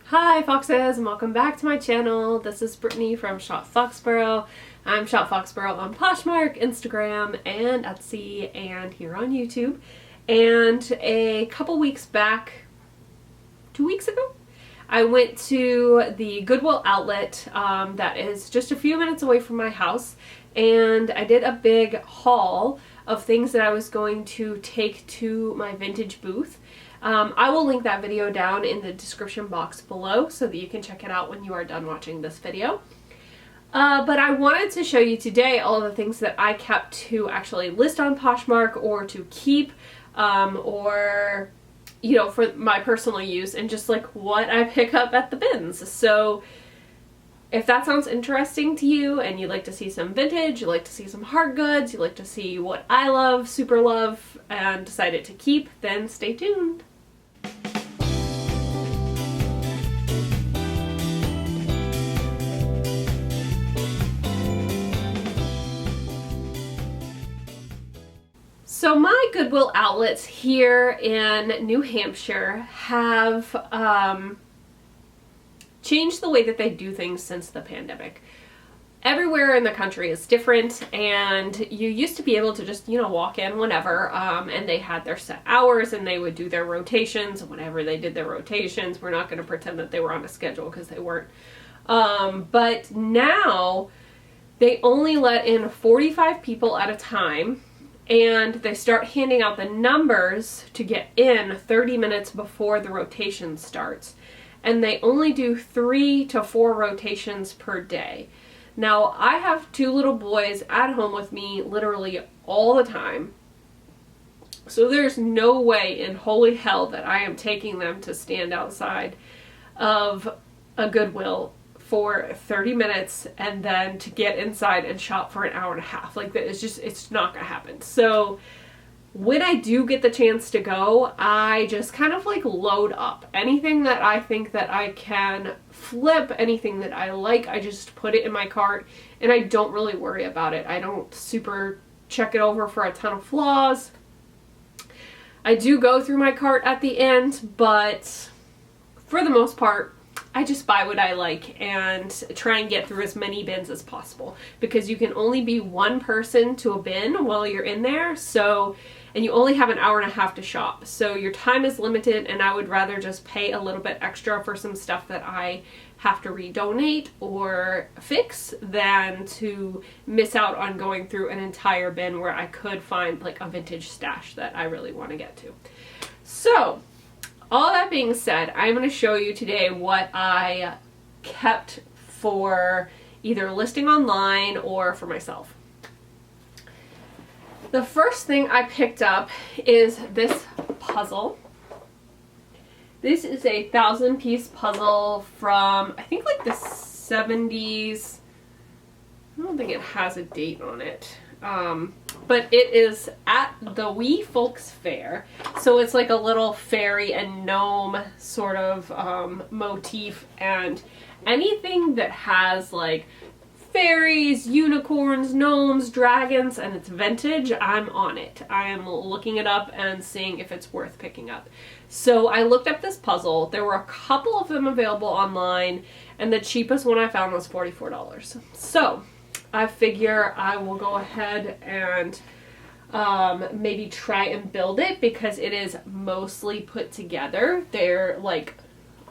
Hi Foxes, and welcome back to my channel. This is Brittany from SHOPFOXBURROW. I'm SHOPFOXBURROW on Poshmark, Instagram, and Etsy, and here on YouTube. And a couple weeks back, 2 weeks ago, I went to the Goodwill Outlet that is just a few minutes away from my house, and I did a big haul of things that I was going to take to my vintage booth. I will link that video down in the description box below so that you can check it out when you are done watching this video. But I wanted to show you today all of the things that I kept to actually list on Poshmark or to keep or, you know, for my personal use, and just like what I pick up at the bins. So if that sounds interesting to you and you like to see some vintage, you like to see some hard goods, you like to see what I love, super love, and decided to keep, then stay tuned. So my Goodwill outlets here in New Hampshire have changed the way that they do things since the pandemic. Everywhere in the country is different, and you used to be able to just, you know, walk in whenever, and they had their set hours and they would do their rotations. Whenever they did their rotations, we're not going to pretend that they were on a schedule because they weren't. But now they only let in 45 people at a time, and they start handing out the numbers to get in 30 minutes before the rotation starts. And they only do 3 to 4 rotations per day. Now, I have 2 little boys at home with me literally all the time. So there's no way in holy hell that I am taking them to stand outside of a Goodwill for 30 minutes and then to get inside and shop for an hour and a half. Like, that is just, it's not gonna happen. So when I do get the chance to go, I just kind of like load up. Anything that I think that I can flip, anything that I like, I just put it in my cart and I don't really worry about it. I don't super check it over for a ton of flaws. I do go through my cart at the end, but for the most part, I just buy what I like and try and get through as many bins as possible, because you can only be one person to a bin while you're in there. So, and you only have an hour and a half to shop. So your time is limited, and I would rather just pay a little bit extra for some stuff that I have to redonate or fix than to miss out on going through an entire bin where I could find like a vintage stash that I really want to get to. So, all that being said, I'm going to show you today what I kept for either listing online or for myself. The first thing I picked up is this puzzle. This is a 1,000-piece puzzle from, I think, like the 70s. I don't think it has a date on it. But it is at the Wee Folks Fair. So it's like a little fairy and gnome sort of motif, and anything that has like fairies, unicorns, gnomes, dragons, and it's vintage, I'm on it. I am looking it up and seeing if it's worth picking up. So I looked up this puzzle. There were a couple of them available online, and the cheapest one I found was $44. So I figure I will go ahead and maybe try and build it, because it is mostly put together. They're like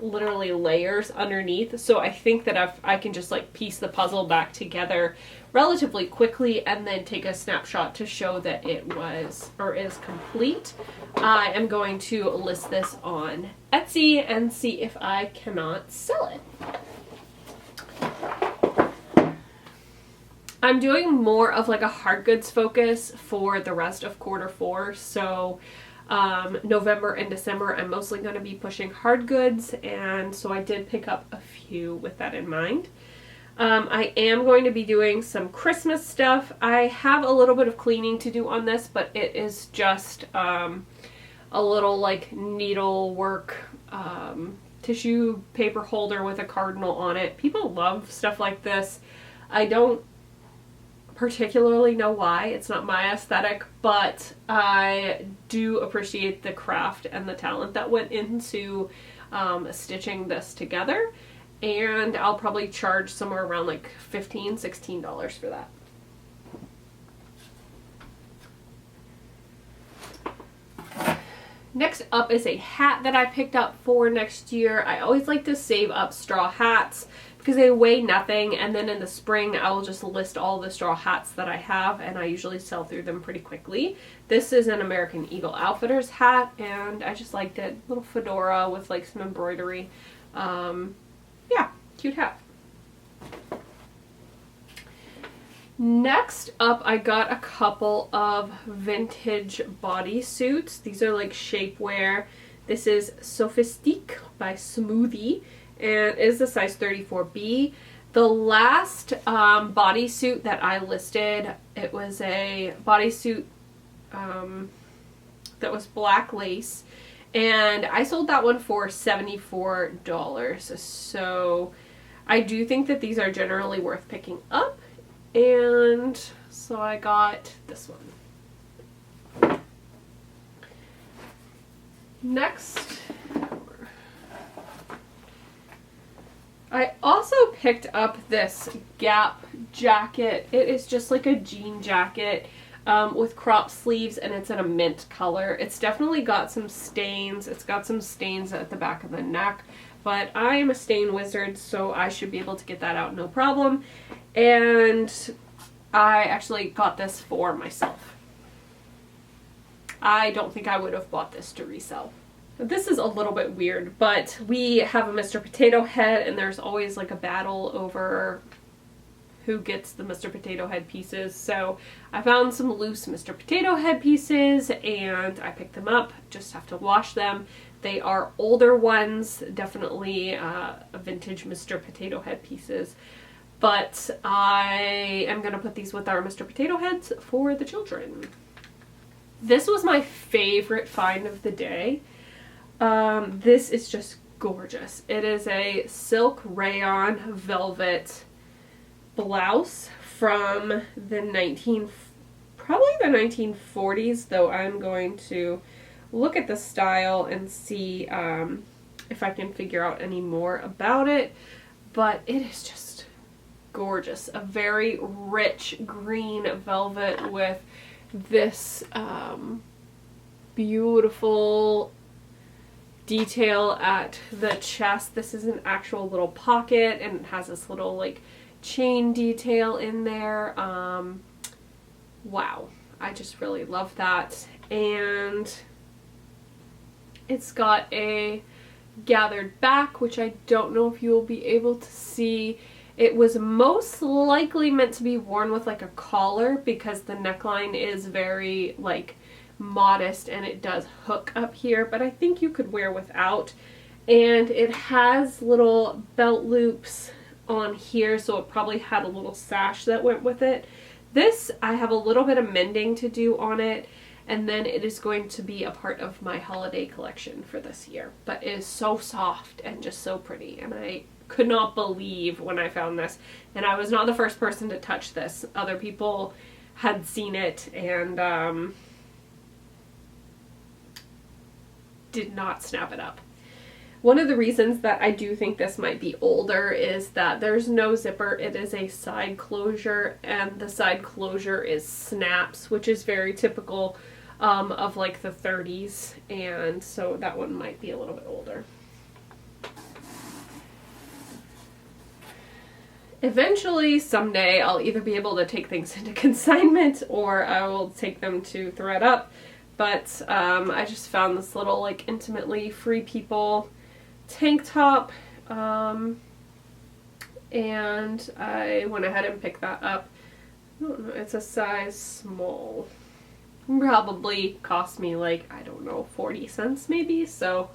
literally layers underneath. So I think that if I can just like piece the puzzle back together relatively quickly and then take a snapshot to show that it was or is complete, I am going to list this on Etsy and see if I cannot sell it. I'm doing more of like a hard goods focus for the rest of Q4, so November and December I'm mostly going to be pushing hard goods, and so I did pick up a few with that in mind. I am going to be doing some Christmas stuff. I have a little bit of cleaning to do on this, but it is just a little like needlework tissue paper holder with a cardinal on it. People love stuff like this. I don't particularly know why. It's not my aesthetic, but I do appreciate the craft and the talent that went into stitching this together, and I'll probably charge somewhere around like $15, $16 for that. Next up is a hat that I picked up for next year. I always like to save up straw hats because they weigh nothing, and then in the spring I will just list all the straw hats that I have, and I usually sell through them pretty quickly. This is an American Eagle Outfitters hat, and I just liked it. Little fedora with like some embroidery. Yeah, cute hat. Next up, I got a couple of vintage bodysuits. These are like shapewear. This is Sophistique by Smoothie, and it is the size 34B. The last bodysuit that I listed, it was a bodysuit that was black lace, and I sold that one for $74. So I do think that these are generally worth picking up. And so I got this one. Next, I also picked up this Gap jacket. It is just like a jean jacket with crop sleeves, and it's in a mint color. It's definitely got some stains. It's got some stains at the back of the neck, but I am a stain wizard, so I should be able to get that out no problem. And I actually got this for myself. I don't think I would have bought this to resell. This is a little bit weird, but we have a Mr. Potato Head, and there's always like a battle over who gets the Mr. Potato Head pieces. So I found some loose Mr. Potato Head pieces, and I picked them up. Just have to wash them. They are older ones, definitely vintage Mr. Potato Head pieces. But I am going to put these with our Mr. Potato Heads for the children. This was my favorite find of the day. This is just gorgeous. It is a silk rayon velvet blouse from the probably the 1940s, though I'm going to look at the style and see if I can figure out any more about it. But it is just gorgeous. A very rich green velvet with this beautiful detail at the chest. This is an actual little pocket, and it has this little like chain detail in there. Wow, I just really love that. And it's got a gathered back, which I don't know if you will be able to see. It was most likely meant to be worn with like a collar because the neckline is very like modest and it does hook up here, but I think you could wear without. And it has little belt loops on here, so it probably had a little sash that went with it. This, I have a little bit of mending to do on it, and then it is going to be a part of my holiday collection for this year. But it is so soft and just so pretty, and I could not believe when I found this. And I was not the first person to touch this. Other people had seen it and did not snap it up. One of the reasons that I do think this might be older is that there's no zipper. It is a side closure, and the side closure is snaps, which is very typical of like the 30s, and so that one might be a little bit older. Eventually, someday, I'll either be able to take things into consignment or I will take them to thread up. But I just found this little like Intimately Free People tank top, and I went ahead and picked that up. I don't know, it's a size small. Probably cost me like, I don't know, 40 cents maybe, so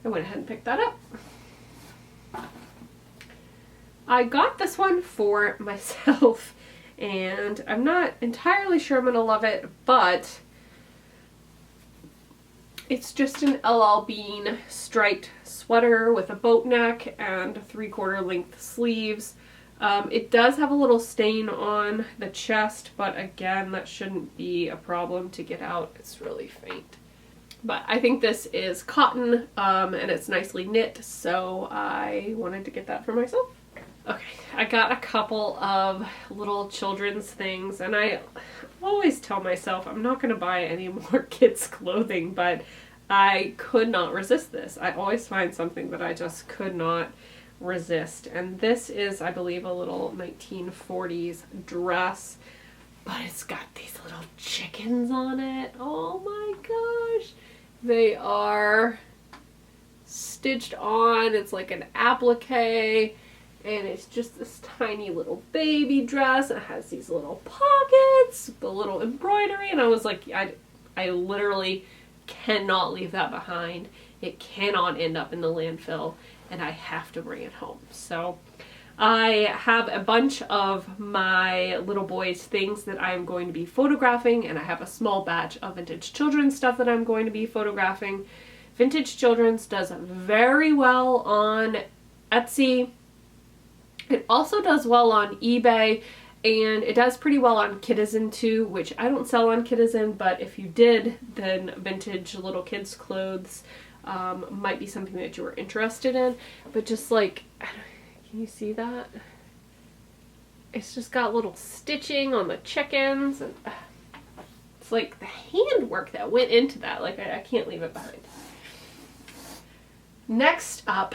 I went ahead and picked that up. I got this one for myself, and I'm not entirely sure I'm going to love it, but it's just an LL Bean striped sweater with a boat neck and 3/4 length sleeves. It does have a little stain on the chest, but again, that shouldn't be a problem to get out. It's really faint. But I think this is cotton, and it's nicely knit, so I wanted to get that for myself. Okay, I got a couple of little children's things, and I always tell myself I'm not going to buy any more kids' clothing, but I could not resist this. I always find something that I just could not resist. And this is, I believe, a little 1940s dress, but it's got these little chickens on it. Oh my gosh. They are stitched on. It's like an applique. And it's just this tiny little baby dress. It has these little pockets, the little embroidery. And I was like, I literally cannot leave that behind. It cannot end up in the landfill. And I have to bring it home. So I have a bunch of my little boy's things that I'm going to be photographing. And I have a small batch of vintage children's stuff that I'm going to be photographing. Vintage children's does very well on Etsy. It also does well on eBay, and it does pretty well on Kidizen too, which I don't sell on Kidizen, but if you did, then vintage little kids' clothes might be something that you were interested in. But just like, can you see that? It's just got little stitching on the chickens, and it's like the handwork that went into that. Like, I can't leave it behind. Next up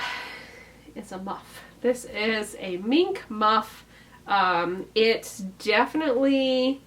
is a muff. This is a Mink Muff. It's definitely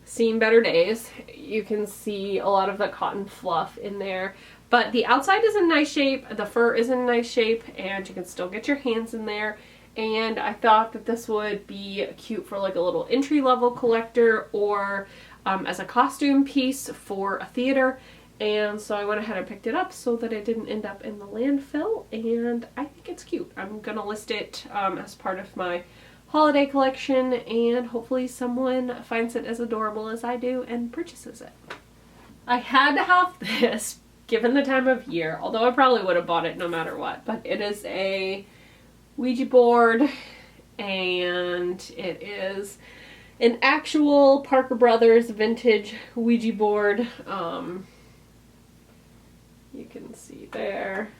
seen better days. You can see a lot of the cotton fluff in there, but the outside is in nice shape, the fur is in nice shape, and you can still get your hands in there. And I thought that this would be cute for like a little entry-level collector, or as a costume piece for a theater. And so I went ahead and picked it up so that it didn't end up in the landfill, and I think it's cute. I'm gonna list it as part of my holiday collection, and hopefully someone finds it as adorable as I do and purchases it. I had to have this given the time of year, although I probably would have bought it no matter what, but it is a Ouija board, and it is an actual Parker Brothers vintage Ouija board. You can see there,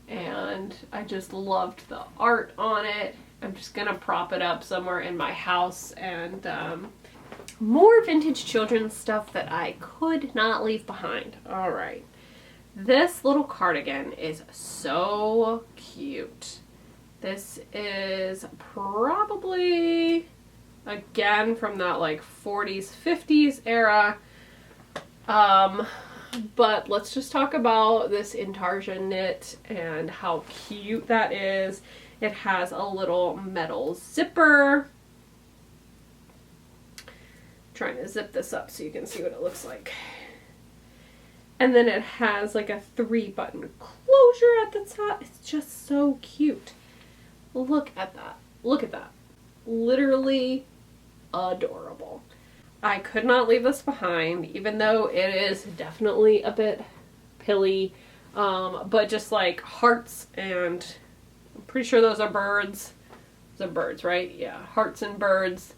and I just loved the art on it. I'm just gonna prop it up somewhere in my house. And more vintage children's stuff that I could not leave behind. All right, this little cardigan is so cute. This is probably, again, from that like 40s, 50s era. But let's just talk about this intarsia knit and how cute that is. It has a little metal zipper. I'm trying to zip this up so you can see what it looks like. And then it has like a 3-button closure at the top. It's just so cute. Look at that. Look at that. Literally adorable. I could not leave this behind, even though it is definitely a bit pilly, but just like hearts, and I'm pretty sure those are birds. Those are birds, right? Yeah, hearts and birds,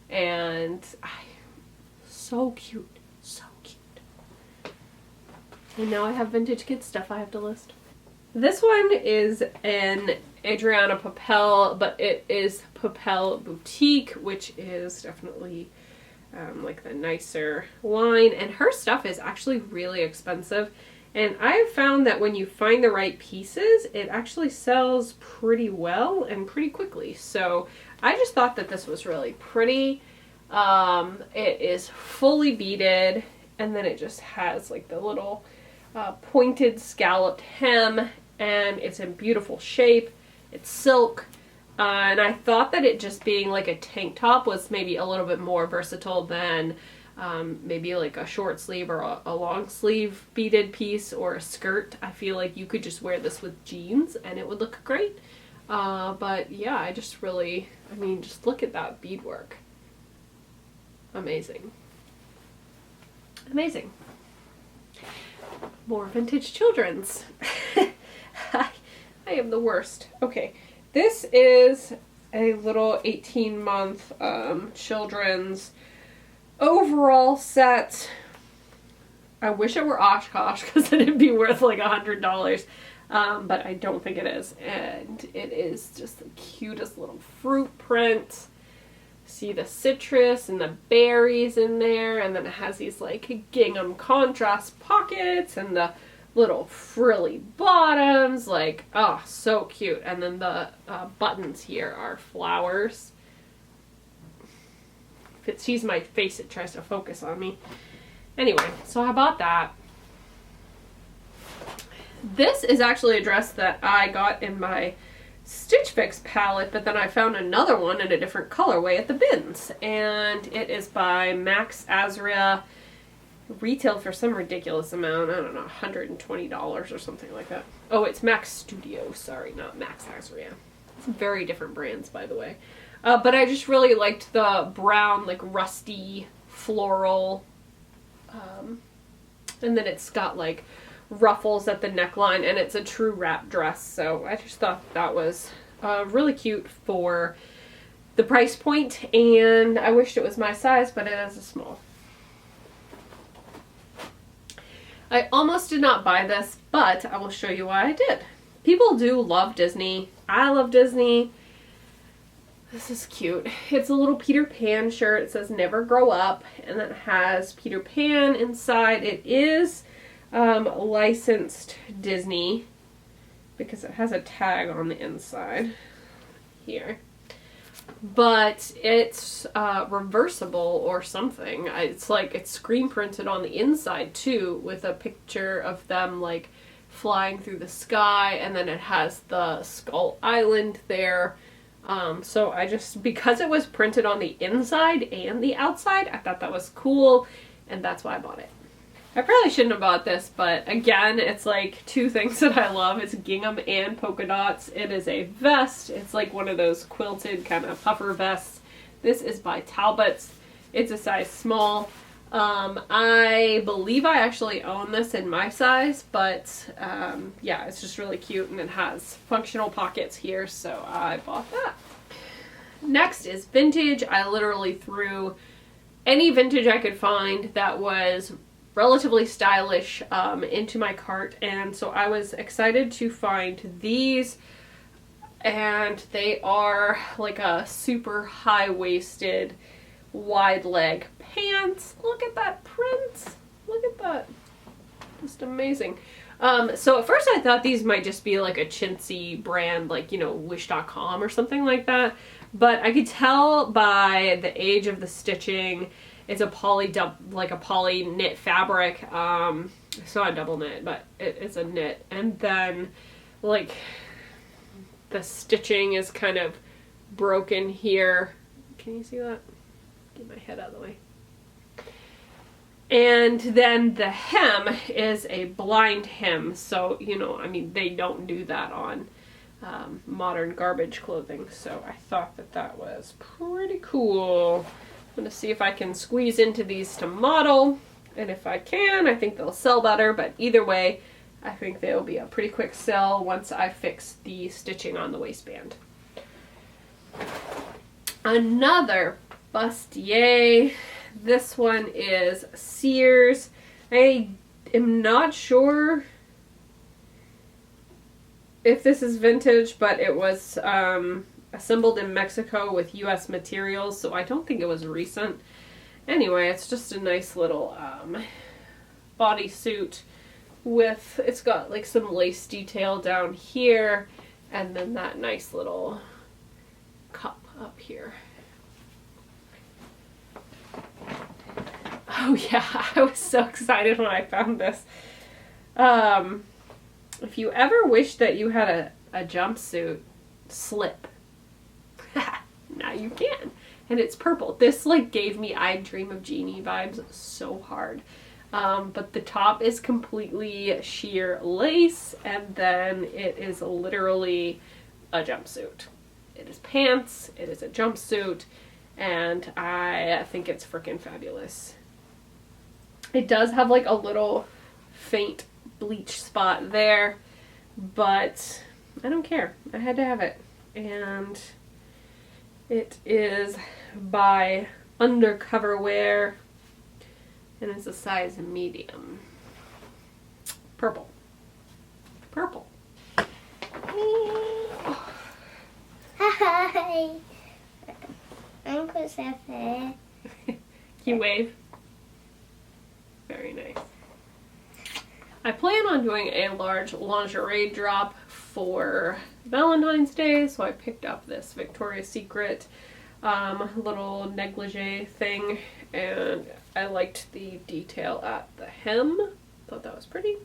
and so cute, so cute. And now I have vintage kids stuff I have to list. This one is an Adriana Papel, but it is Papel Boutique, which is definitely like the nicer line, and her stuff is actually really expensive, and I've found that when you find the right pieces, it actually sells pretty well and pretty quickly. So I just thought that this was really pretty. It is fully beaded, and then it just has like the little pointed scalloped hem, and it's in beautiful shape. It's silk. And I thought that it just being like a tank top was maybe a little bit more versatile than maybe like a short sleeve or a long sleeve beaded piece or a skirt. I feel like you could just wear this with jeans and it would look great. But yeah, I just really, I mean, just look at that beadwork. Amazing. Amazing. More vintage children's. I am the worst. Okay. This is a little 18-month children's overall set. I wish it were Oshkosh because then it'd be worth like $100. But I don't think it is. And it is just the cutest little fruit print. See the citrus and the berries in there, and then it has these like gingham contrast pockets and the little frilly bottoms, like, oh, so cute. And then the buttons here are flowers. If it sees my face, it tries to focus on me. Anyway, so I bought that. This is actually a dress that I got in my Stitch Fix palette, but then I found another one in a different colorway at the bins, and it is by Max Azria. Retailed for some ridiculous amount, I don't know, $120 or something like that. Oh, it's Max Studio, sorry, not Max Azria. It's very different brands, by the way. But I just really liked the brown, like rusty, floral, and then it's got like ruffles at the neckline, and it's a true wrap dress, so I just thought that was really cute for the price point, and I wished it was my size, but it is a small. I almost did not buy this, but I will show you why I did. People do love Disney. I love Disney. This is cute. It's a little Peter Pan shirt. It says "Never Grow Up," and it has Peter Pan inside. It is licensed Disney because it has a tag on the inside here, but it's reversible or something. It's like it's screen printed on the inside too, with a picture of them like flying through the sky, and then it has the Skull Island there. So I just, because it was printed on the inside and the outside, I thought that was cool, and that's why I bought it. I probably shouldn't have bought this, but again, it's like two things that I love. It's gingham and polka dots. It is a vest. It's like one of those quilted kind of puffer vests. This is by Talbot's. It's a size small. I believe I actually own this in my size, but yeah, it's just really cute, and it has functional pockets here, so I bought that. Next is vintage. I literally threw any vintage I could find that was relatively stylish into my cart, and so I was excited to find these, and they are like a super high-waisted wide leg pants. Look at that print. Look at that. Just amazing. So at first I thought these might just be like a chintzy brand, like, you know, wish.com or something like that, but I could tell by the age of the stitching. It's a poly knit fabric, it's not a double knit, but it's a knit, and then like the stitching is kind of broken here. Can you see that? Get my head out of the way. And then the hem is a blind hem, so, you know, I mean, they don't do that on modern garbage clothing, so I thought that that was pretty cool. I'm going to see if I can squeeze into these to model, and if I can, I think they'll sell better, but either way, I think they'll be a pretty quick sell once I fix the stitching on the waistband. Another bustier. This one is Sears. I am not sure if this is vintage, but it was assembled in Mexico with US materials, so I don't think it was recent. Anyway, it's just a nice little bodysuit with, it's got like some lace detail down here, and then that nice little cup up here. Oh yeah, I was so excited when I found this. If you ever wish that you had a jumpsuit slip, now you can. And it's purple. This like gave me I Dream of Jeannie vibes so hard. But the top is completely sheer lace, and then it is literally a jumpsuit. It is pants, it is a jumpsuit, and I think it's freaking fabulous. It does have like a little faint bleach spot there, but I don't care. I had to have it. And it is by Undercover Wear. and it's a size medium. Purple. Purple. Hi. I'm Giuseppe. Can you wave? Very nice. I plan on doing a large lingerie drop for Valentine's Day, so I picked up this Victoria's Secret little negligee thing, and I liked the detail at the hem. Thought that was pretty.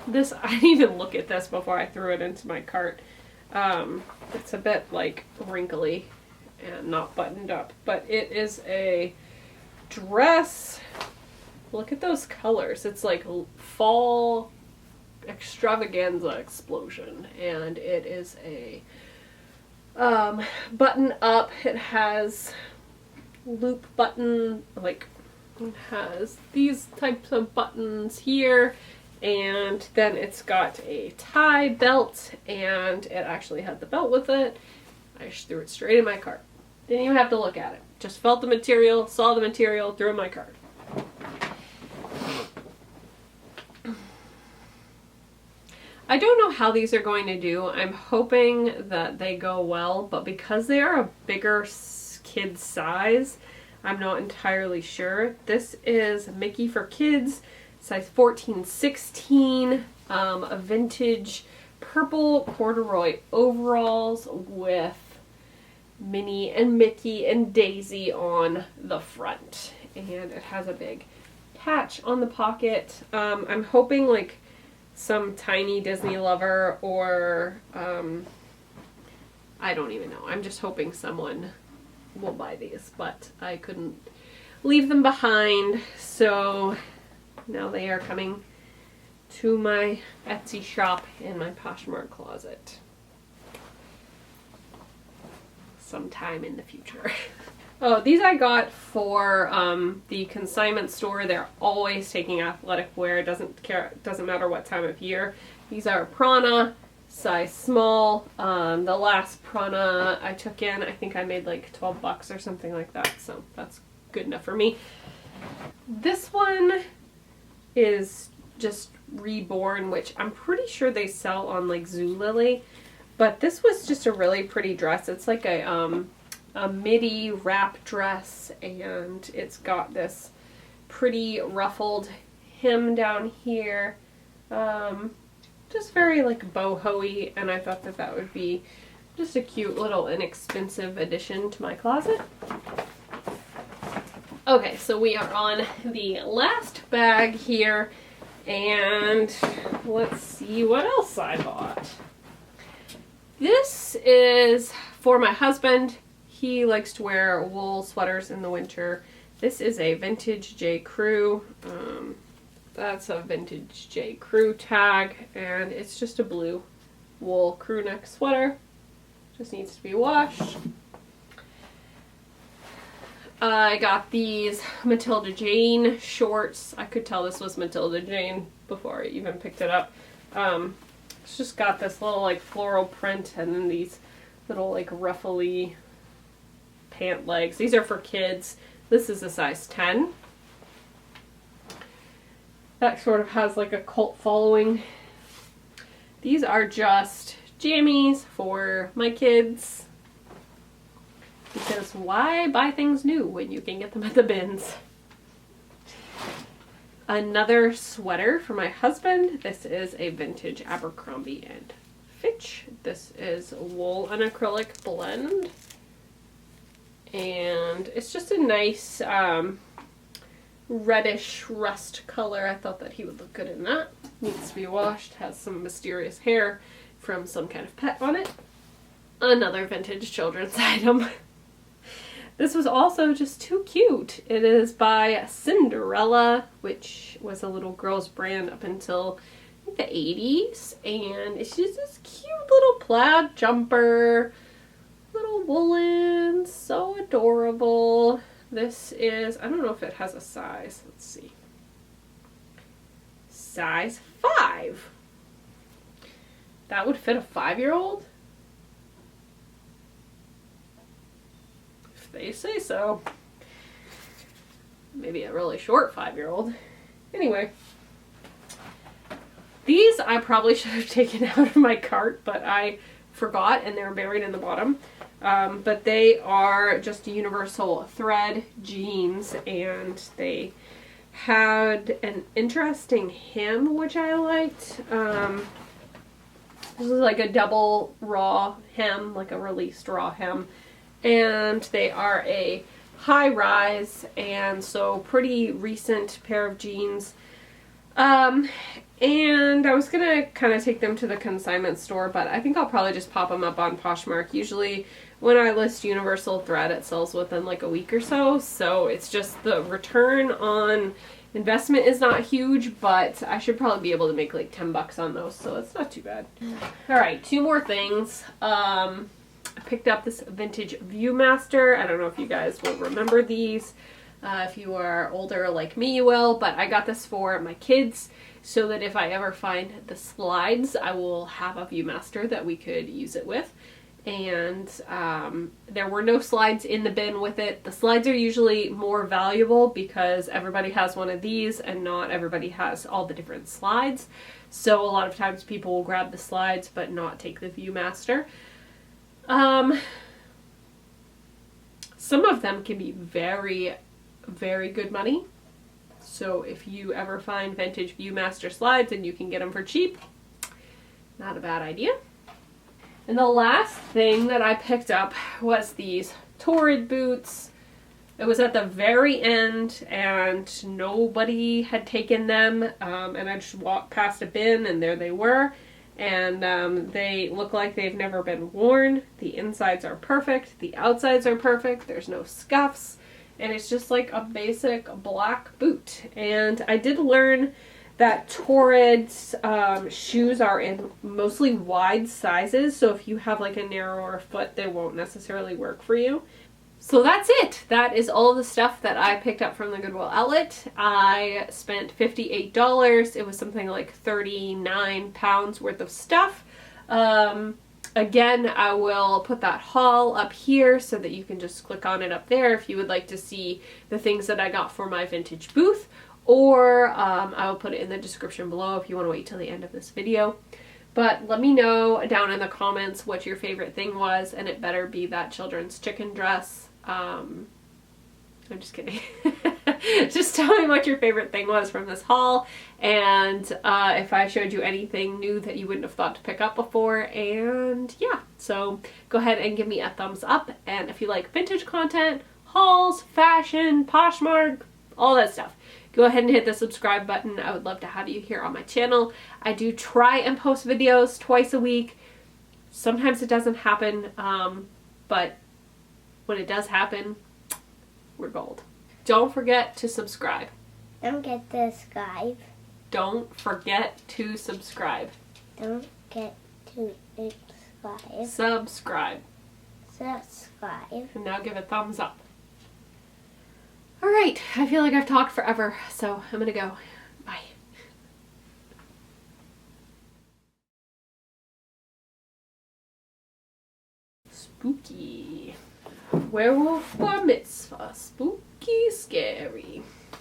This, I didn't even look at this before I threw it into my cart. It's a bit like wrinkly and not buttoned up, but it is a dress. Look at those colors. It's like fall extravaganza explosion, and it is a button up. It has loop button, like it has these types of buttons here, and then it's got a tie belt, and it actually had the belt with it. I just threw it straight in my cart. Didn't even have to look at it. Just felt the material, saw the material, threw it in my cart. I don't know how these are going to do. I'm hoping that they go well, but because they are a bigger kid size, I'm not entirely sure. This is Mickey for kids, size 14-16, a vintage purple corduroy overalls with Minnie and Mickey and Daisy on the front. And it has a big patch on the pocket. I'm hoping like some tiny Disney lover or I don't even know. I'm just hoping someone will buy these, but I couldn't leave them behind, so now they are coming to my Etsy shop in my Poshmark closet sometime in the future. Oh, these I got for the consignment store. They're always taking athletic wear. Doesn't matter what time of year. These are Prana, size small. The last Prana I took in, I think I made like 12 bucks or something like that. So that's good enough for me. This one is just Reborn, which I'm pretty sure they sell on like Zulily. But this was just a really pretty dress. It's like a Midi wrap dress, and it's got this pretty ruffled hem down here. Just very like boho-y, and I thought that that would be just a cute little inexpensive addition to my closet. Okay, so we are on the last bag here, and let's see what else I bought. This is for my husband. He likes to wear wool sweaters in the winter. This is a vintage J. Crew. That's a vintage J. Crew tag, and it's just a blue wool crew neck sweater. Just needs to be washed. I got these Matilda Jane shorts. I could tell this was Matilda Jane before I even picked it up. It's just got this little like floral print and then these little like ruffly pant legs. These are for kids. This is a size 10. That sort of has like a cult following. These are just jammies for my kids. Because why buy things new when you can get them at the bins? Another sweater for my husband. This is a vintage Abercrombie and Fitch. This is wool and acrylic blend. And it's just a nice reddish rust color. I thought that he would look good in that. Needs to be washed. Has some mysterious hair from some kind of pet on it. Another vintage children's item. This was also just too cute. It is by Cinderella, which was a little girl's brand up until I think the 80s. And it's just this cute little plaid jumper. Little woolen, so adorable. This is, I don't know if it has a size. Let's see. Size 5. That would fit a 5-year-old? If they say so. maybe a really short 5-year-old. Anyway. These I probably should have taken out of my cart, but I forgot and they're buried in the bottom. But they are just universal thread jeans, and they had an interesting hem which I liked. This is like a double raw hem, like a released raw hem, and they are a high rise, and so pretty recent pair of jeans. And I was gonna kind of take them to the consignment store, but I think I'll probably just pop them up on Poshmark. Usually when I list universal thread, it sells within like a week or so, so it's just the return on investment is not huge, but I should probably be able to make like 10 bucks on those, so it's not too bad. Alright, 2 more things. I picked up this vintage Viewmaster. I don't know if you guys will remember these. If you are older like me, you will, but I got this for my kids so that if I ever find the slides, I will have a Viewmaster that we could use it with. And there were no slides in the bin with it. The slides are usually more valuable because everybody has one of these and not everybody has all the different slides. So a lot of times people will grab the slides but not take the Viewmaster. Some of them can be very, very good money. So if you ever find vintage Viewmaster slides and you can get them for cheap, not a bad idea. And the last thing that I picked up was these Torrid Boots. It was at the very end and nobody had taken them, and I just walked past a bin and there they were. And they look like they've never been worn. The insides are perfect, the outsides are perfect, there's no scuffs, and it's just like a basic black boot. And I did learn that Torrid's shoes are in mostly wide sizes, so if you have like a narrower foot, they won't necessarily work for you. So that's it. That is all the stuff that I picked up from the Goodwill Outlet. I spent $58. It was something like 39 pounds worth of stuff. Again, I will put that haul up here so that you can just click on it up there if you would like to see the things that I got for my vintage booth. Or I will put it in the description below if you want to wait till the end of this video. But let me know down in the comments what your favorite thing was, and it better be that children's chicken dress. I'm just kidding. Just tell me what your favorite thing was from this haul, and if I showed you anything new that you wouldn't have thought to pick up before. And yeah, so go ahead and give me a thumbs up, and if you like vintage content, hauls, fashion, Poshmark, all that stuff, go ahead and hit the subscribe button. I would love to have you here on my channel. I do try and post videos twice a week. Sometimes it doesn't happen, but when it does happen, we're gold. Don't forget to subscribe. Don't get to subscribe. Don't forget to subscribe. Don't get to subscribe. Subscribe. Subscribe. And now give a thumbs up. Alright, I feel like I've talked forever, so I'm gonna go. Bye. Spooky. Werewolf bar mitzvah. Spooky, scary.